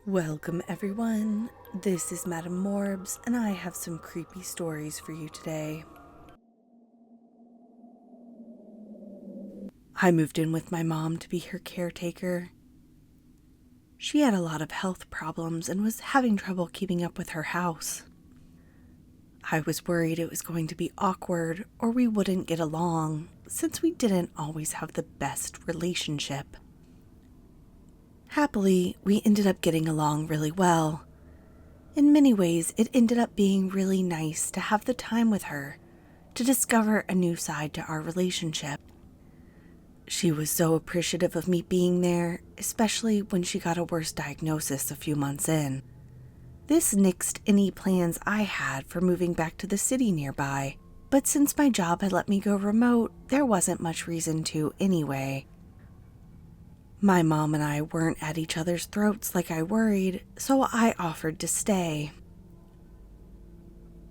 Welcome everyone, this is Madam Morbs and I have some creepy stories for you today. I moved in with my mom to be her caretaker. She had a lot of health problems and was having trouble keeping up with her house. I was worried it was going to be awkward or we wouldn't get along since we didn't always have the best relationship. Happily, we ended up getting along really well. In many ways, it ended up being really nice to have the time with her, to discover a new side to our relationship. She was so appreciative of me being there, especially when she got a worse diagnosis a few months in. This nixed any plans I had for moving back to the city nearby, but since my job had let me go remote, there wasn't much reason to anyway. My mom and I weren't at each other's throats like I worried, so I offered to stay.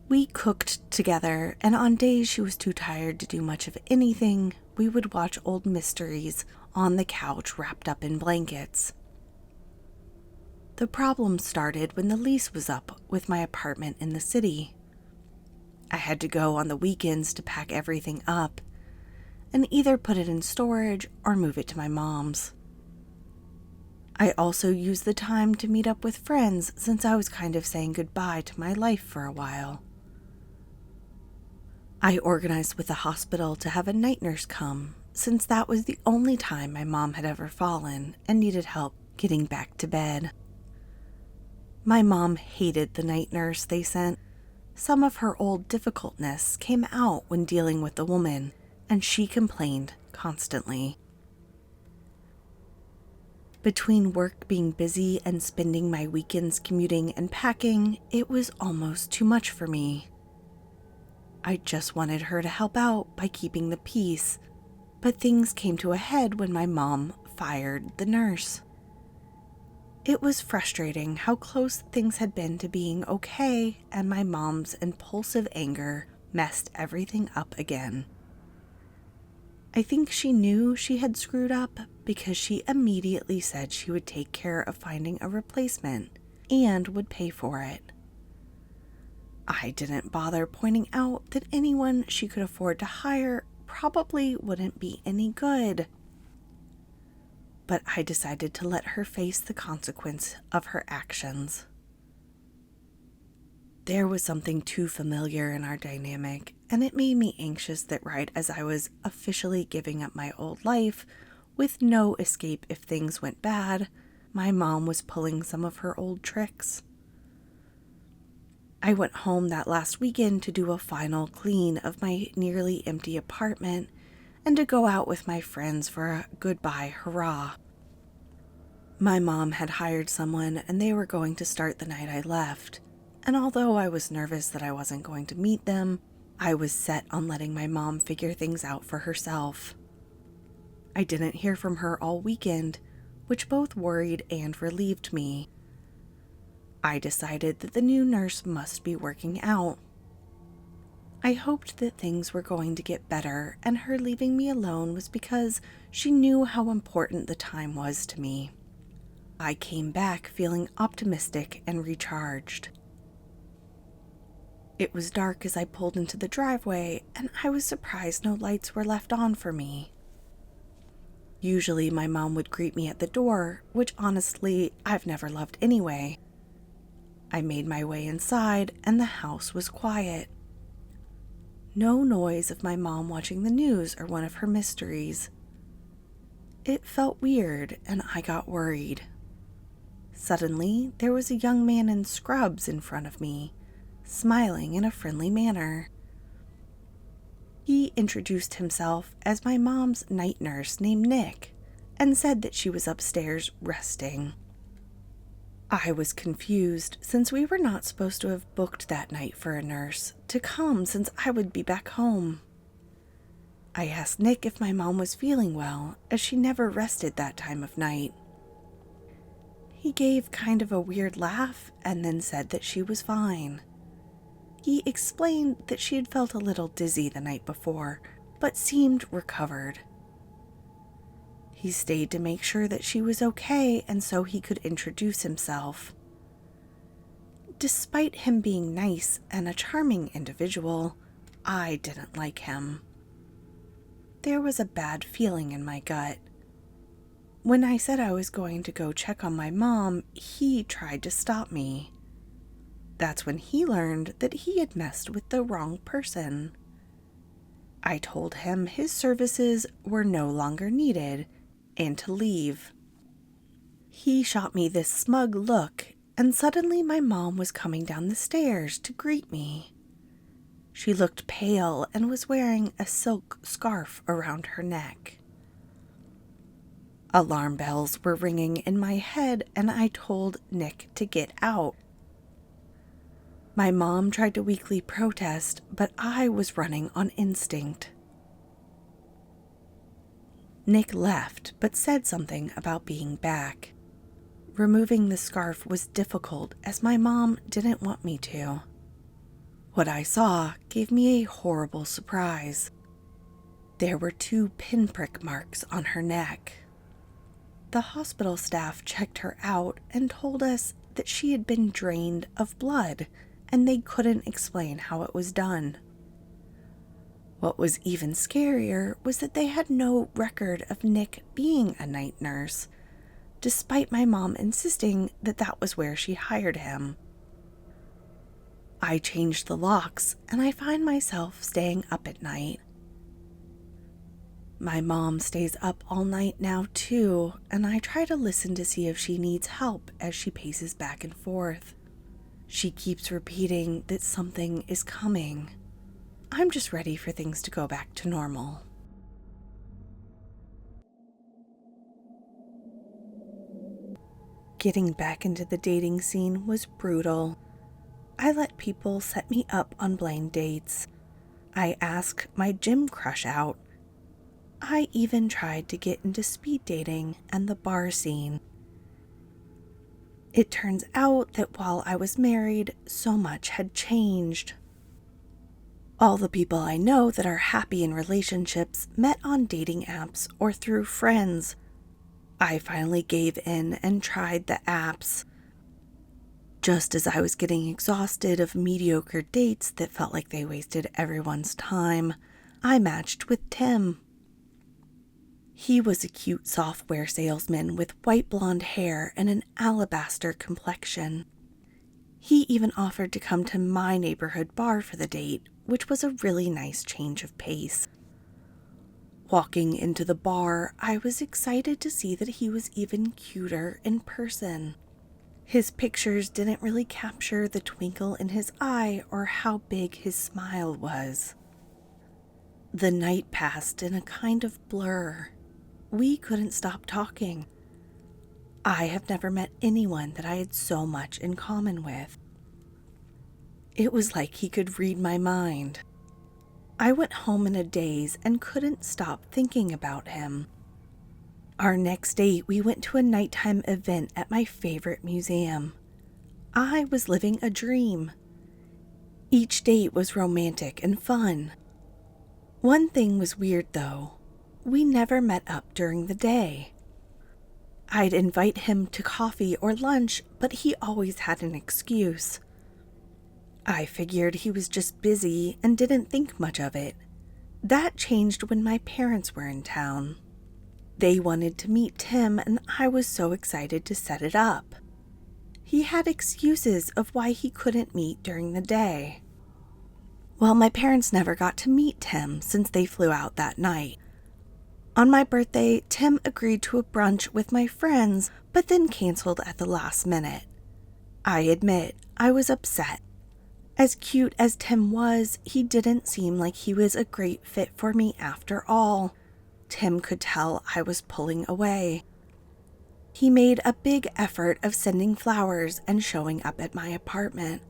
We cooked together, and on days she was too tired to do much of anything, we would watch old mysteries on the couch wrapped up in blankets. The problem started when the lease was up with my apartment in the city. I had to go on the weekends to pack everything up, and either put it in storage or move it to my mom's. I also used the time to meet up with friends since I was kind of saying goodbye to my life for a while. I organized with the hospital to have a night nurse come, since that was the only time my mom had ever fallen and needed help getting back to bed. My mom hated the night nurse they sent. Some of her old difficultness came out when dealing with the woman, and she complained constantly. Between work being busy and spending my weekends commuting and packing, it was almost too much for me. I just wanted her to help out by keeping the peace, but things came to a head when my mom fired the nurse. It was frustrating how close things had been to being okay, and my mom's impulsive anger messed everything up again. I think she knew she had screwed up because she immediately said she would take care of finding a replacement and would pay for it. I didn't bother pointing out that anyone she could afford to hire probably wouldn't be any good. But I decided to let her face the consequence of her actions. There was something too familiar in our dynamic, and it made me anxious that right as I was officially giving up my old life, with no escape if things went bad, my mom was pulling some of her old tricks. I went home that last weekend to do a final clean of my nearly empty apartment and to go out with my friends for a goodbye hurrah. My mom had hired someone and they were going to start the night I left. And although I was nervous that I wasn't going to meet them, I was set on letting my mom figure things out for herself. I didn't hear from her all weekend, which both worried and relieved me. I decided that the new nurse must be working out. I hoped that things were going to get better, and her leaving me alone was because she knew how important the time was to me. I came back feeling optimistic and recharged. It was dark as I pulled into the driveway, and I was surprised no lights were left on for me. Usually my mom would greet me at the door, which honestly I've never loved anyway. I made my way inside, and the house was quiet. No noise of my mom watching the news or one of her mysteries. It felt weird, and I got worried. Suddenly, there was a young man in scrubs in front of me, smiling in a friendly manner. He introduced himself as my mom's night nurse named Nick and said that she was upstairs resting. I was confused since we were not supposed to have booked that night for a nurse to come since I would be back home. I asked Nick if my mom was feeling well, as she never rested that time of night. He gave kind of a weird laugh and then said that she was fine. He explained that she had felt a little dizzy the night before, but seemed recovered. He stayed to make sure that she was okay and so he could introduce himself. Despite him being nice and a charming individual, I didn't like him. There was a bad feeling in my gut. When I said I was going to go check on my mom, he tried to stop me. That's when he learned that he had messed with the wrong person. I told him his services were no longer needed and to leave. He shot me this smug look, and suddenly my mom was coming down the stairs to greet me. She looked pale and was wearing a silk scarf around her neck. Alarm bells were ringing in my head, and I told Nick to get out. My mom tried to weakly protest, but I was running on instinct. Nick left, but said something about being back. Removing the scarf was difficult as my mom didn't want me to. What I saw gave me a horrible surprise. There were 2 pinprick marks on her neck. The hospital staff checked her out and told us that she had been drained of blood, and they couldn't explain how it was done. What was even scarier was that they had no record of Nick being a night nurse, despite my mom insisting that that was where she hired him. I changed the locks, and I find myself staying up at night. My mom stays up all night now too, and I try to listen to see if she needs help as she paces back and forth. She keeps repeating that something is coming. I'm just ready for things to go back to normal. Getting back into the dating scene was brutal. I let people set me up on blind dates. I asked my gym crush out. I even tried to get into speed dating and the bar scene. It turns out that while I was married, so much had changed. All the people I know that are happy in relationships met on dating apps or through friends. I finally gave in and tried the apps. Just as I was getting exhausted of mediocre dates that felt like they wasted everyone's time, I matched with Tim. He was a cute software salesman with white blonde hair and an alabaster complexion. He even offered to come to my neighborhood bar for the date, which was a really nice change of pace. Walking into the bar, I was excited to see that he was even cuter in person. His pictures didn't really capture the twinkle in his eye or how big his smile was. The night passed in a kind of blur. We couldn't stop talking. I have never met anyone that I had so much in common with. It was like he could read my mind. I went home in a daze and couldn't stop thinking about him. Our next date, we went to a nighttime event at my favorite museum. I was living a dream. Each date was romantic and fun. One thing was weird though. We never met up during the day. I'd invite him to coffee or lunch, but he always had an excuse. I figured he was just busy and didn't think much of it. That changed when my parents were in town. They wanted to meet Tim, and I was so excited to set it up. He had excuses of why he couldn't meet during the day. Well, my parents never got to meet Tim since they flew out that night. On my birthday, Tim agreed to a brunch with my friends, but then canceled at the last minute. I admit, I was upset. As cute as Tim was, he didn't seem like he was a great fit for me after all. Tim could tell I was pulling away. He made a big effort of sending flowers and showing up at my apartment.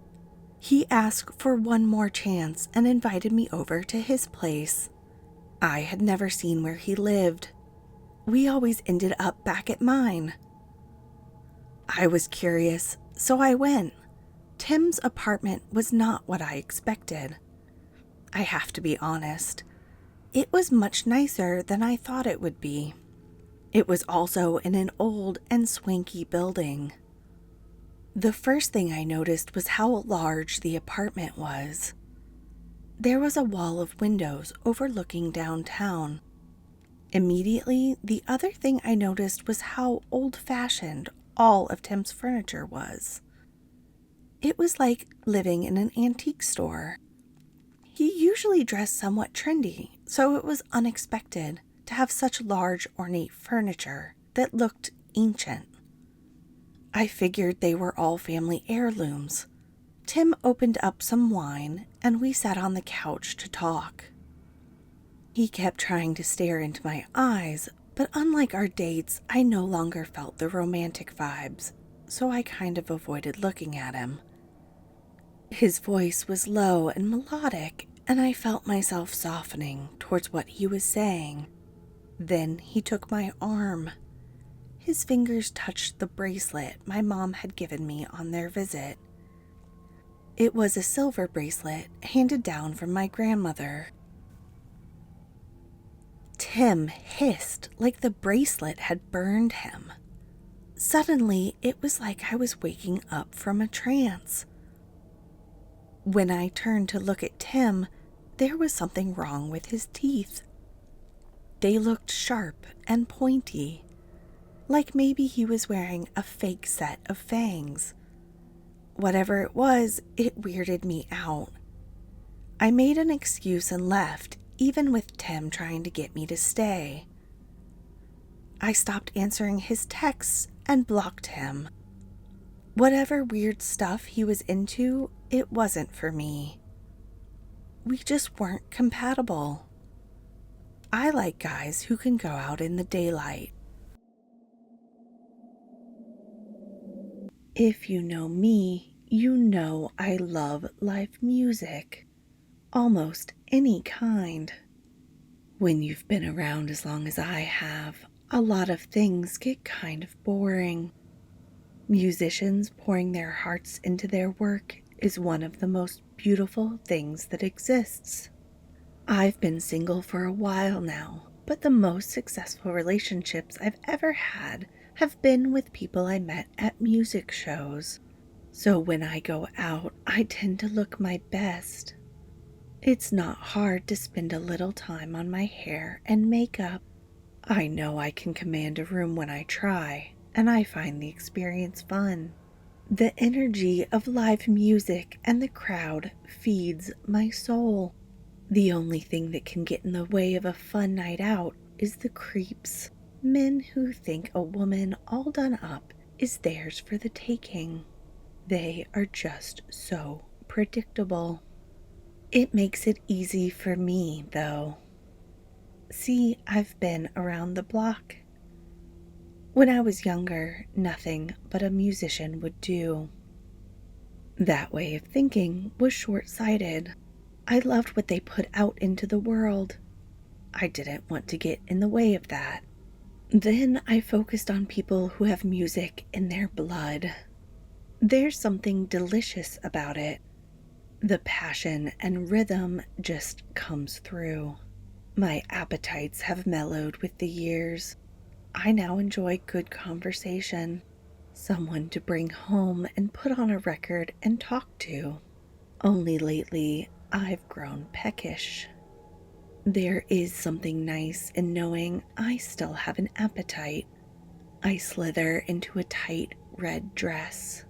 He asked for one more chance and invited me over to his place. I had never seen where he lived. We always ended up back at mine. I was curious, so I went. Tim's apartment was not what I expected. I have to be honest. It was much nicer than I thought it would be. It was also in an old and swanky building. The first thing I noticed was how large the apartment was. There was a wall of windows overlooking downtown. Immediately, the other thing I noticed was how old-fashioned all of Tim's furniture was. It was like living in an antique store. He usually dressed somewhat trendy, so it was unexpected to have such large, ornate furniture that looked ancient. I figured they were all family heirlooms. Tim opened up some wine, and we sat on the couch to talk. He kept trying to stare into my eyes, but unlike our dates, I no longer felt the romantic vibes, so I kind of avoided looking at him. His voice was low and melodic, and I felt myself softening towards what he was saying. Then he took my arm. His fingers touched the bracelet my mom had given me on their visit. It was a silver bracelet handed down from my grandmother. Tim hissed like the bracelet had burned him. Suddenly, it was like I was waking up from a trance. When I turned to look at Tim, there was something wrong with his teeth. They looked sharp and pointy, like maybe he was wearing a fake set of fangs. Whatever it was, it weirded me out. I made an excuse and left, even with Tim trying to get me to stay. I stopped answering his texts and blocked him. Whatever weird stuff he was into, it wasn't for me. We just weren't compatible. I like guys who can go out in the daylight. If you know me, you know I love live music. Almost any kind. When you've been around as long as I have, a lot of things get kind of boring. Musicians pouring their hearts into their work is one of the most beautiful things that exists. I've been single for a while now, but the most successful relationships I've ever had have been with people I met at music shows. So when I go out, I tend to look my best. It's not hard to spend a little time on my hair and makeup. I know I can command a room when I try, and I find the experience fun. The energy of live music and the crowd feeds my soul. The only thing that can get in the way of a fun night out is the creeps. Men who think a woman all done up is theirs for the taking. They are just so predictable. It makes it easy for me, though. See, I've been around the block. When I was younger, nothing but a musician would do. That way of thinking was short-sighted. I loved what they put out into the world. I didn't want to get in the way of that. Then I focused on people who have music in their blood. There's something delicious about it. The passion and rhythm just comes through. My appetites have mellowed with the years. I now enjoy good conversation, someone to bring home and put on a record and talk to. Only lately, I've grown peckish. There is something nice in knowing I still have an appetite. I slither into a tight red dress,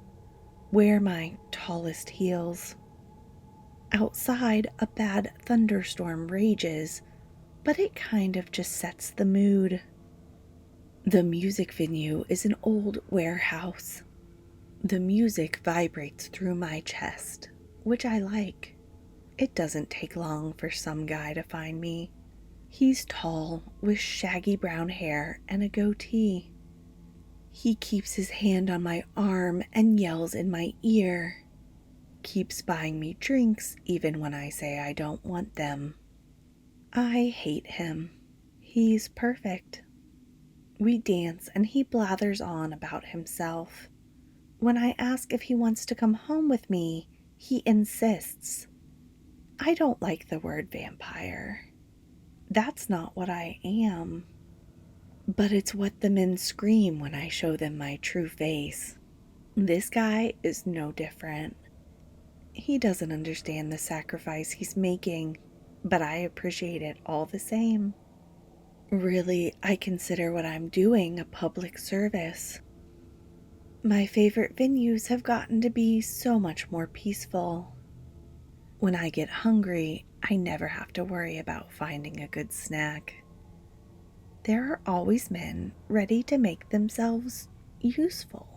wear my tallest heels. Outside, a bad thunderstorm rages, but it kind of just sets the mood. The music venue is an old warehouse. The music vibrates through my chest, which I like. It doesn't take long for some guy to find me. He's tall, with shaggy brown hair and a goatee. He keeps his hand on my arm and yells in my ear. Keeps buying me drinks even when I say I don't want them. I hate him. He's perfect. We dance and he blathers on about himself. When I ask if he wants to come home with me, he insists. I don't like the word vampire. That's not what I am. But it's what the men scream when I show them my true face. This guy is no different. He doesn't understand the sacrifice he's making, but I appreciate it all the same. Really, I consider what I'm doing a public service. My favorite venues have gotten to be so much more peaceful. When I get hungry, I never have to worry about finding a good snack. There are always men ready to make themselves useful.